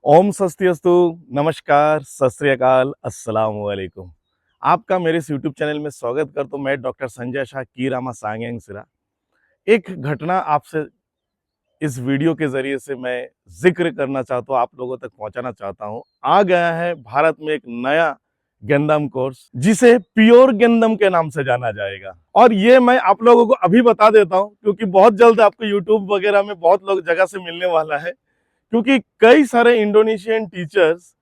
ओम स्वस्तिअस्तु, नमस्कार, सत श्री अकाल, अस्सलाम वालेकुम। आपका मेरे इस यूट्यूब चैनल में स्वागत करता हूं। मैं डॉक्टर संजय शाह कीरामा सांग्यांग सिरा। एक घटना आपसे इस वीडियो के ज़रिए से मैं ज़िक्र करना चाहता हूँ, आप लोगों तक पहुँचाना चाहता हूँ। आ गया है भारत में एक नया गेंदम कोर्स, जिसे प्योर गेंदम के नाम से जाना जाएगा। और ये मैं आप लोगों को अभी बता देता हूँ, क्योंकि बहुत जल्द आपको यूट्यूब वगैरह में बहुत लोग जगह से मिलने वाला है। क्योंकि कई सारे इंडोनेशियन टीचर्स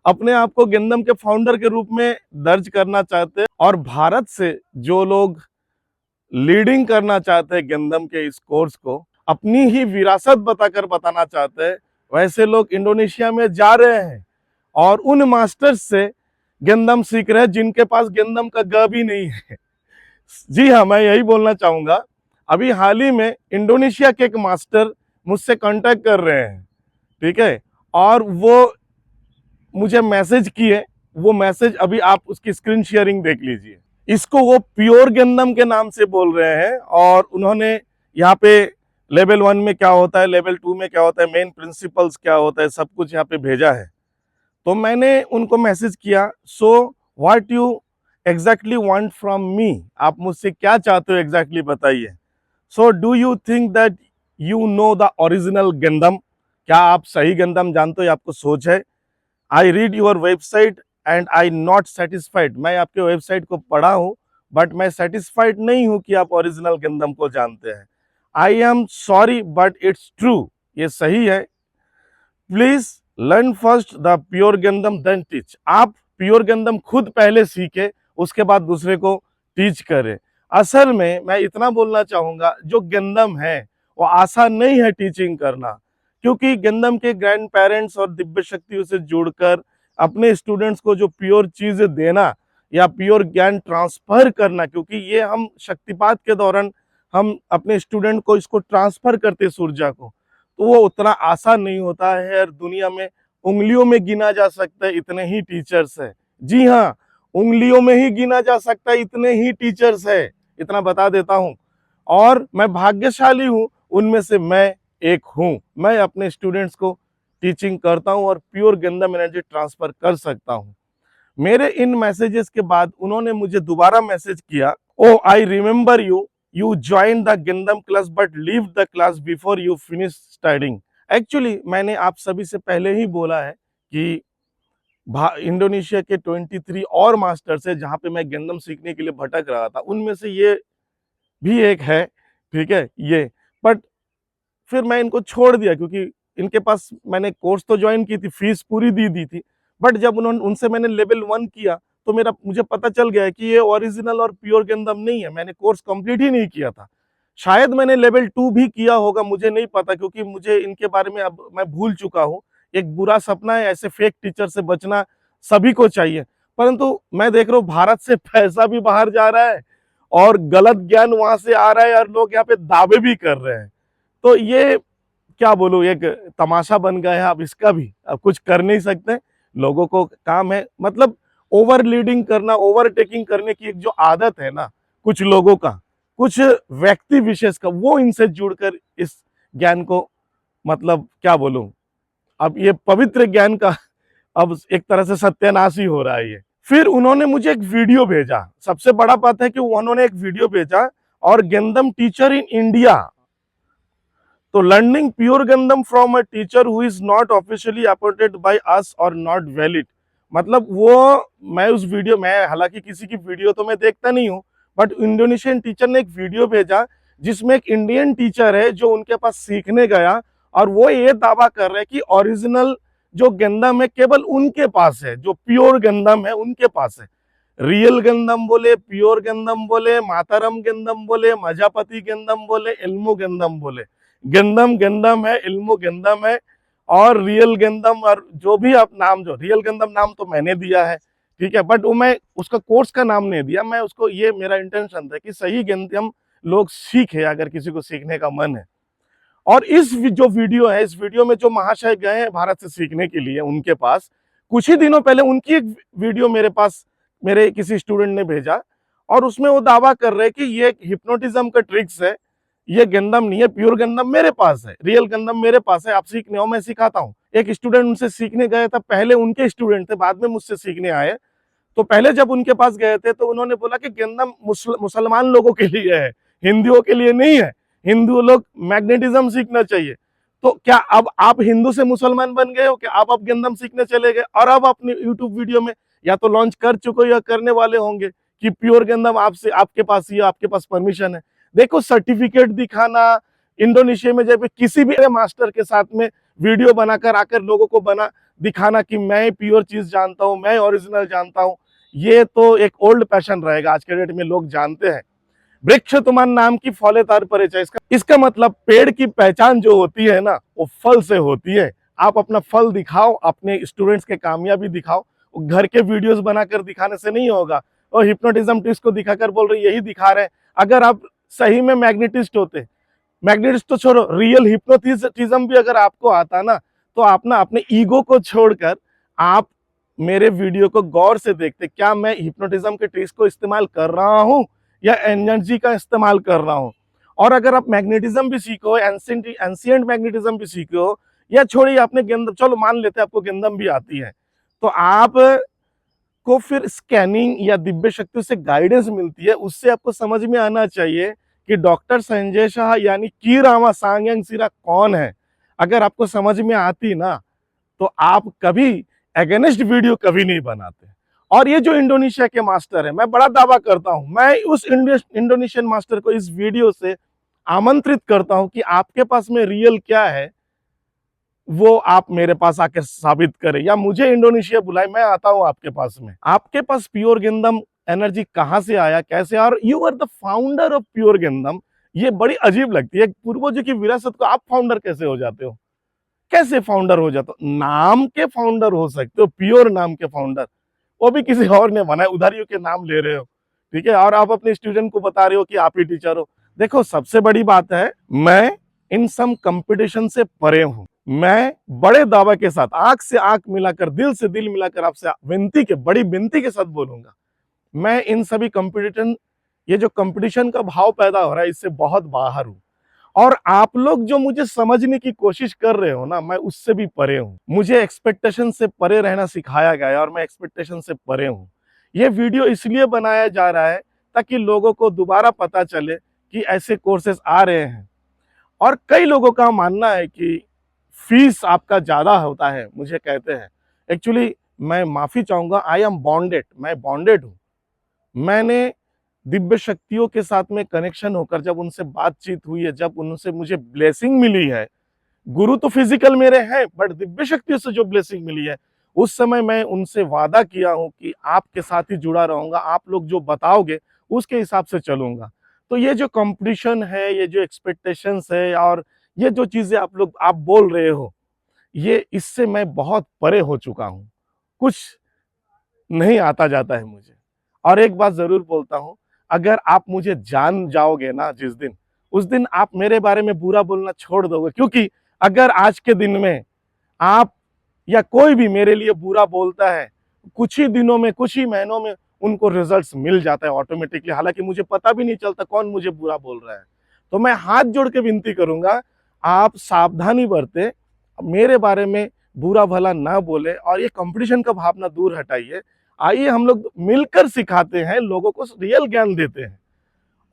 अपने आप को गेंदम के फाउंडर के रूप में दर्ज करना चाहते हैं, और भारत से जो लोग लीडिंग करना चाहते हैं गेंदम के इस कोर्स को, अपनी ही विरासत बताकर बताना चाहते हैं, वैसे लोग इंडोनेशिया में जा रहे हैं और उन मास्टर्स से गेंदम सीख रहे हैं जिनके पास गेंदम का ग भी नहीं है। जी हाँ, मैं यही बोलना चाहूंगा। अभी हाल ही में इंडोनेशिया के एक मास्टर मुझसे कांटेक्ट कर रहे हैं, ठीक है, और वो मुझे मैसेज किए। वो मैसेज अभी आप उसकी स्क्रीन शेयरिंग देख लीजिए। इसको वो प्योर गेंदम के नाम से बोल रहे हैं, और उन्होंने यहाँ पे लेवल 1 में क्या होता है, लेवल 2 में क्या होता है, मेन प्रिंसिपल्स क्या होता है, सब कुछ यहाँ पे भेजा है। तो मैंने उनको मैसेज किया, so what you exactly want from me, आप मुझसे क्या चाहते हो एग्जैक्टली बताइए। So do you think that you know the original गेंदम, क्या आप सही गेंदम जानते हो, या आपको सोच है। I read your website and I not satisfied, मैं आपके वेबसाइट को पढ़ा हूं, बट मैं सेटिस्फाइड नहीं हूं कि आप ओरिजिनल गेंदम को जानते हैं। I am sorry but it's true, ये सही है। Please learn first the pure गेंदम देन टीच, आप प्योर गेंदम खुद पहले सीखे, उसके बाद दूसरे को टीच करें। असल में मैं इतना बोलना चाहूंगा, जो गेंदम है वो आसान नहीं है टीचिंग करना, क्योंकि गेंदम के ग्रैंड पेरेंट्स और दिव्य शक्तियों से जुड़कर अपने स्टूडेंट्स को जो प्योर चीज देना या प्योर ज्ञान ट्रांसफर करना, क्योंकि ये हम शक्तिपात के दौरान हम अपने स्टूडेंट को इसको ट्रांसफर करते ऊर्जा को, तो वो उतना आसान नहीं होता है। और दुनिया में उंगलियों में गिना जा सकता है इतने ही टीचर्स है। जी हाँ, उंगलियों में ही गिना जा सकता है इतने ही टीचर्स है, इतना बता देता हूँ। और मैं भाग्यशाली हूँ, उनमें से मैं एक हूँ। मैं अपने स्टूडेंट्स को टीचिंग करता हूँ और प्योर गेंदम एनर्जी ट्रांसफर कर सकता हूँ। मेरे इन मैसेजेस के बाद उन्होंने मुझे दोबारा मैसेज किया, oh I remember you, you join the गेंदम class but leave the class before you finish studying. Actually मैंने आप सभी से पहले ही बोला है कि इंडोनेशिया के 23 और मास्टर्स है जहां पे मैं गेंदम सीखने के लिए भटक रहा था, उनमें से ये भी एक है, ठीक है ये। बट फिर मैं इनको छोड़ दिया, क्योंकि इनके पास मैंने कोर्स तो ज्वाइन की थी, फीस पूरी दी दी थी। बट जब उन्होंने उनसे मैंने लेवल 1 किया, तो मुझे पता चल गया है कि ये ओरिजिनल और प्योर गेंदम नहीं है। मैंने कोर्स कंप्लीट ही नहीं किया था। शायद मैंने लेवल 2 भी किया होगा, मुझे नहीं पता, क्योंकि मुझे इनके बारे में अब मैं भूल चुका हूँ। एक बुरा सपना है, ऐसे फेक टीचर से बचना सभी को चाहिए। परंतु मैं देख रहा हूँ भारत से पैसा भी बाहर जा रहा है और गलत ज्ञान वहां से आ रहा है, और लोग यहाँ पे दावे भी कर रहे हैं। तो ये क्या बोलूं, एक तमाशा बन गया है। अब इसका भी अब कुछ कर नहीं सकते। लोगों को काम है, मतलब ओवर लीडिंग करना, ओवरटेकिंग करने की एक जो आदत है ना कुछ लोगों का, कुछ व्यक्ति विशेष का, वो इनसे जुड़कर इस ज्ञान को, मतलब क्या बोलूं, अब ये पवित्र ज्ञान का अब एक तरह से सत्यानाश ही हो रहा है ये। फिर उन्होंने मुझे एक वीडियो भेजा। सबसे बड़ा बात है कि उन्होंने एक वीडियो भेजा, और गेंदम टीचर इन इंडिया, तो लर्निंग प्योर गंदम from a teacher who is not officially appointed by us और नॉट वैलिड। मतलब वो, मैं उस वीडियो में, हालांकि किसी की वीडियो तो मैं देखता नहीं हूँ, बट इंडोनेशियन टीचर ने एक वीडियो भेजा जिसमें एक इंडियन टीचर है जो उनके पास सीखने गया, और वो ये दावा कर रहे हैं कि ओरिजिनल जो गंदम है केवल उनके पास है, जो प्योर गंदम है उनके पास है। रियल गंदम बोले, प्योर गंदम बोले, मातारम गंदम बोले, मजापति गंदम बोले, इल्मू गंदम बोले, गंदम गंदम है, इल्मू गंदम है, और रियल गंदम, और जो भी आप नाम, जो रियल गंदम नाम तो मैंने दिया है, ठीक है, बट वो मैं उसका कोर्स का नाम नहीं दिया। मैं उसको, ये मेरा इंटेंशन था कि सही गंदम लोग सीखे, अगर किसी को सीखने का मन है। और इस जो वीडियो है, इस वीडियो में जो महाशय गए हैं भारत से सीखने के लिए, उनके पास कुछ ही दिनों पहले उनकी एक वीडियो मेरे पास, मेरे किसी स्टूडेंट ने भेजा, और उसमें वो दावा कर रहे हैं कि ये हिप्नोटिज्म का ट्रिक्स है, ये गंदम नहीं है, प्योर गंदम मेरे पास है, रियल गंदम मेरे पास है, आप सीखने हो, मैं सिखाता हूँ। एक स्टूडेंट उनसे सीखने गया था, पहले उनके स्टूडेंट थे, बाद में मुझसे सीखने आए। तो पहले जब उनके पास गए थे तो उन्होंने बोला कि गेंदा मुसलमान लोगों के लिए है, हिंदुओं के लिए नहीं है, हिंदू लोग मैग्नेटिज्म सीखना चाहिए। तो क्या अब आप हिंदू से मुसलमान बन गए हो कि आप अब गेंदम सीखने चले गए और अब अपनी यूट्यूब वीडियो में या तो लॉन्च कर चुके हो या करने वाले होंगे कि प्योर गेंदम आपसे आपके पास ही है, आपके पास परमिशन है। देखो सर्टिफिकेट दिखाना, इंडोनेशिया में जब किसी भी मास्टर के साथ में वीडियो बनाकर आकर लोगों को बना दिखाना कि मैं प्योर चीज जानता हूं, मैं ओरिजिनल जानता हूं, ये तो एक ओल्ड पैशन रहेगा। आज के डेट में लोग जानते हैं वृक्ष तुमान नाम की फले तार परिचय, इसका मतलब पेड़ की पहचान जो होती है ना वो फल से होती है। आप अपना फल दिखाओ, अपने स्टूडेंट्स के कामयाबी दिखाओ, घर के वीडियोस बनाकर दिखाने से नहीं होगा। और हिप्नोटिज्म ट्रिक्स को दिखाकर बोल रहे यही दिखा रहे हैं। अगर आप सही में मैग्नेटिस्ट होते, मैग्नेटिस्ट तो छोड़ो, रियल हिप्नोटिज्म भी अगर आपको आता ना तो आप ना अपने ईगो को छोड़कर आप मेरे वीडियो को गौर से देखते, क्या मैं हिप्नोटिज्म के ट्रिक्स को इस्तेमाल कर रहा हूं या एनर्जी का इस्तेमाल कर रहा हूं। और अगर आप मैग्नेटिज्म भी सीखो, एंशिएंट मैग्नेटिज्म भी सीखो, या छोड़िए आपने गेंदम, चलो मान लेते हैं आपको गेंदम भी आती है, तो आप को फिर स्कैनिंग या दिव्य शक्ति से गाइडेंस मिलती है। उससे आपको समझ में आना चाहिए कि डॉक्टर संजय शाह यानी की रामा सांग्यांग सिरा कौन है। अगर आपको समझ में आती ना तो आप कभी अगेंस्ट वीडियो कभी नहीं बनाते। और ये जो इंडोनेशिया के मास्टर है, मैं बड़ा दावा करता हूं, मैं उस इंडोनेशियन मास्टर को इस वीडियो से आमंत्रित करता हूं कि आपके पास में रियल क्या है वो आप मेरे पास आके साबित करें, या मुझे इंडोनेशिया बुलाए, मैं आता हूं आपके पास में। आपके पास प्योर गेंदम एनर्जी कहां से आया, कैसे, और you are the founder of pure गेंदम। ये बड़ी अजीब लगती है, पूर्वजों की विरासत को आप फाउंडर कैसे हो जाते हो, कैसे फाउंडर हो जाते हो? नाम के फाउंडर हो सकते हो, प्योर नाम के फाउंडर, वो भी किसी और ने बनाया, उधारियों के नाम ले रहे हो, ठीक है, और आप अपने स्टूडेंट को बता रहे हो कि आप ही टीचर हो। देखो सबसे बड़ी बात है, मैं इन सब कंपटीशन से परे हूं। मैं बड़े दावा के साथ आंख से आंख मिलाकर, दिल से दिल मिलाकर आपसे विनती के, बड़ी विनती के साथ बोलूंगा, मैं इन सभी कंपटीशन, ये जो कंपटीशन का भाव पैदा हो रहा है, इससे बहुत बाहर हूं। और आप लोग जो मुझे समझने की कोशिश कर रहे हो ना, मैं उससे भी परे हूं। मुझे एक्सपेक्टेशन से परे रहना सिखाया गया है और मैं एक्सपेक्टेशन से परे हूं। ये वीडियो इसलिए बनाया जा रहा है ताकि लोगों को दोबारा पता चले कि ऐसे कोर्सेज आ रहे हैं। और कई लोगों का मानना है कि फीस आपका ज्यादा होता है, मुझे कहते हैं। एक्चुअली मैं माफी चाहूंगा, आई एम बॉन्डेड, मैं बॉन्डेड हूं। मैंने दिव्य शक्तियों के साथ में कनेक्शन होकर जब उनसे बातचीत हुई है, जब उनसे मुझे ब्लेसिंग मिली है, गुरु तो फिजिकल मेरे हैं बट दिव्य शक्तियों से जो ब्लेसिंग मिली है, उस समय मैं उनसे वादा किया हूं कि आपके साथ ही जुड़ा रहूंगा, आप लोग जो बताओगे उसके हिसाब से चलूंगा। तो ये जो कंपटीशन है, ये जो एक्सपेक्टेशंस है, और ये जो चीजें आप बोल रहे हो, ये इससे मैं बहुत परे हो चुका हूं। कुछ नहीं आता जाता है मुझे। और एक बात जरूर बोलता हूं, अगर आप मुझे जान जाओगे ना जिस दिन, उस दिन आप मेरे बारे में बुरा बोलना छोड़ दोगे। क्योंकि अगर आज के दिन में आप या कोई भी मेरे लिए बुरा बोलता है, कुछ ही दिनों में, कुछ ही महीनों में उनको रिजल्ट्स मिल जाता है ऑटोमेटिकली, हालांकि मुझे पता भी नहीं चलता कौन मुझे बुरा बोल रहा है। तो मैं हाथ जोड़ के विनती करूंगा, आप सावधानी बरते, मेरे बारे में बुरा भला ना बोले, और ये कंपटीशन का भावना दूर हटाइए। आइए हम लोग मिलकर सिखाते हैं, लोगों को रियल ज्ञान देते हैं।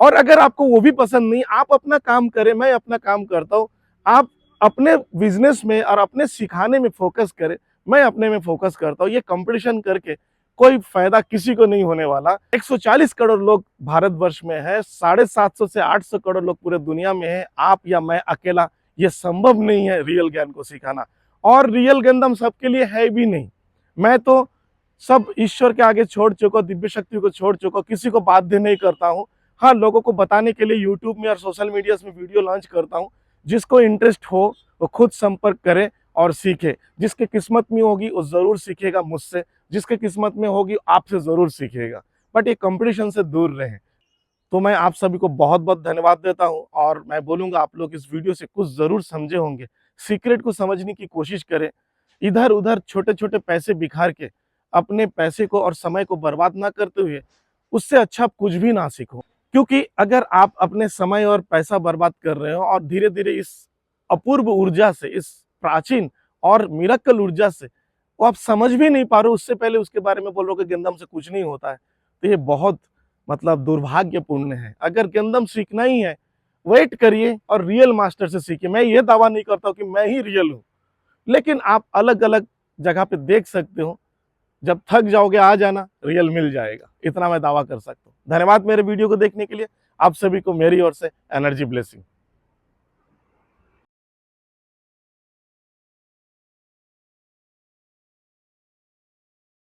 और अगर आपको वो भी पसंद नहीं, आप अपना काम करें, मैं अपना काम करता हूं, आप अपने बिजनेस में और अपने सिखाने में फोकस करें, मैं अपने में फोकस करता हूं। ये कंपटीशन करके कोई फायदा किसी को नहीं होने वाला। 140 करोड़ लोग भारतवर्ष में है, 750 से 800 करोड़ लोग पूरे दुनिया में है। आप या मैं अकेला, ये संभव नहीं है रियल ज्ञान को सिखाना। और रियल ज्ञान हम सबके लिए है भी नहीं। मैं तो सब ईश्वर के आगे छोड़ चुका, दिव्य शक्ति को छोड़ चुका, किसी को बाध्य नहीं करता हूँ। हाँ, लोगों को बताने के लिए यूट्यूब में और सोशल मीडिया में वीडियो लॉन्च करता हूँ। जिसको इंटरेस्ट हो वो खुद संपर्क करे और सीखे। जिसके किस्मत में होगी वो जरूर सीखेगा मुझसे, जिसके किस्मत में होगी आपसे जरूर सीखेगा। बट ये कंपटीशन से दूर रहें। तो मैं आप सभी को बहुत बहुत धन्यवाद देता हूं, और मैं बोलूंगा आप लोग इस वीडियो से कुछ जरूर समझे होंगे। सीक्रेट को समझने की कोशिश करें। इधर उधर छोटे छोटे पैसे बिखार के अपने पैसे को और समय को बर्बाद ना करते हुए, उससे अच्छा आप कुछ भी ना सीखो। क्योंकि अगर आप अपने समय और पैसा बर्बाद कर रहे हो और धीरे धीरे इस अपूर्व ऊर्जा से, इस प्राचीन और मिरेकल ऊर्जा से वो आप समझ भी नहीं पा रहे हो, उससे पहले उसके बारे में बोल रहे हो कि गंदम से कुछ नहीं होता है। तो ये बहुत मतलब दुर्भाग्यपूर्ण है। अगर गंदम सीखना ही है, वेट करिए और रियल मास्टर से सीखिए। मैं ये दावा नहीं करता हूँ कि मैं ही रियल हूँ, लेकिन आप अलग अलग जगह पे देख सकते हो। जब थक जाओगे आ जाना, रियल मिल जाएगा, इतना मैं दावा कर सकता हूँ। धन्यवाद मेरे वीडियो को देखने के लिए। आप सभी को मेरी ओर से एनर्जी ब्लेसिंग।